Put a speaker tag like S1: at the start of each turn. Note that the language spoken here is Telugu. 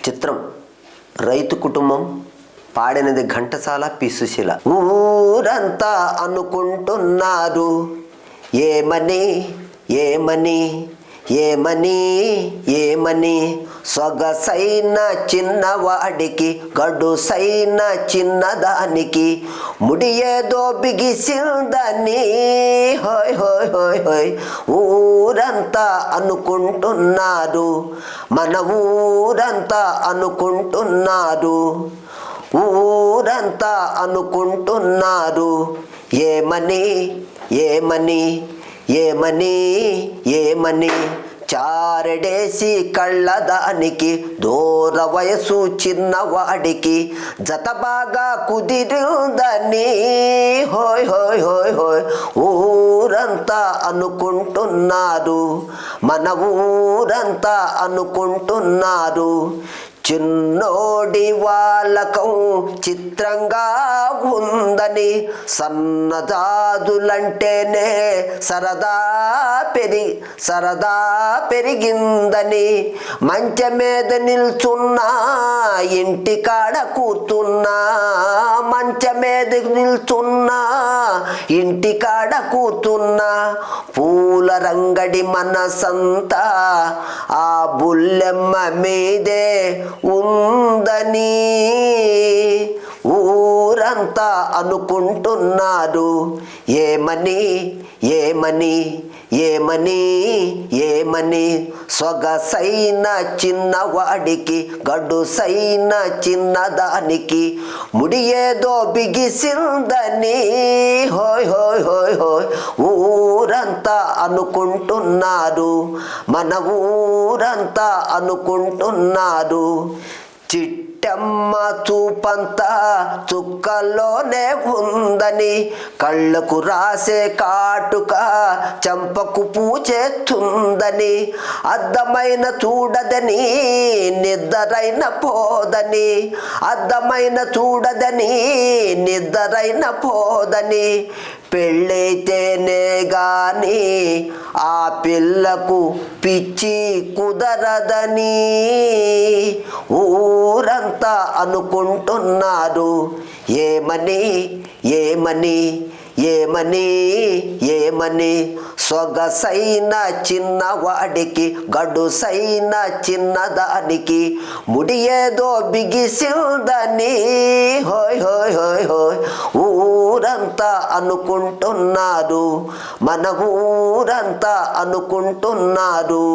S1: చిత్రం రైతు కుటుంబం. పాడినది ఘంటసాల, పి సుశీల. ఊరంతా అనుకుంటున్నారు ఏమని ఏమని ఏమని ఏమని, సొగసైన చిన్నవాడికి గడుసైన చిన్నదానికి ముడి ఏదో బిగిసిందని. హోయ్ హోయ్ హోయ్ హోయ్. ఊరంతా అనుకుంటున్నారు, మన ఊరంతా అనుకుంటున్నారు, ఊరంతా అనుకుంటున్నారు ఏమని ఏమని ఏమని ఏమని, చారడేసి కళ్ళదానికి దూర వయసు చిన్నవాడికి జత బాగా కుదిరిందని. హోయ్ హోయ్ హోయ్ హోయ్. ఊరంతా అనుకుంటున్నారు, మన ఊరంతా అనుకుంటున్నారు, చిన్నోడి వాళ్ళకం చిత్రంగా ఉందని, సన్నజాజులంటేనే సరదా పెరిగిందని, మంచె మీద నిల్చున్నా ఇంటికాడ కూర్చున్నా, మంచె మీద నిల్చున్నా ఇంటికాడ కూర్చున్నా, పూల రంగడి మనసంతా ఆ బుల్లెమ్మ మీదే ఉందని. ఊరంతా అనుకుంటున్నారు ఏమని ఏమని ఏమని ఏమని, సొగసైన చిన్నవాడికి గడుసైన చిన్నదానికి ముడి ఏదో బిగిసిందని. హోయ్ హోయ్ హోయ్ హోయ్. ఊరంతా అనుకుంటున్నారు, మన ఊరంతా అనుకుంటున్నారు, చిట్టమ్మ చూపంతా చుక్కల్లోనే ఉందని, కళ్ళకు రాసే కాటుక చంపకు పూచేస్తుందని, అద్దమైన చూడదని నిద్దరైన పోదని, అద్దమైన చూడదని నిద్దరైన పోదని, పెళ్ళైతేనే గాని ఆ పిల్లకు పిచ్చి కుదరదని. ఊరంతా అనుకుంటున్నారు ఏమని ఏమని ఏమని ఏమని, సొగసైన చిన్నవాడికి గడుసైన చిన్నదానికి ముడి ఏదో బిగిసిందని. హోయ్ హోయ్ హోయ్ హోయ్. ఊరంతా అనుకుంటున్నారు, మన ఊరంతా అనుకుంటున్నారు.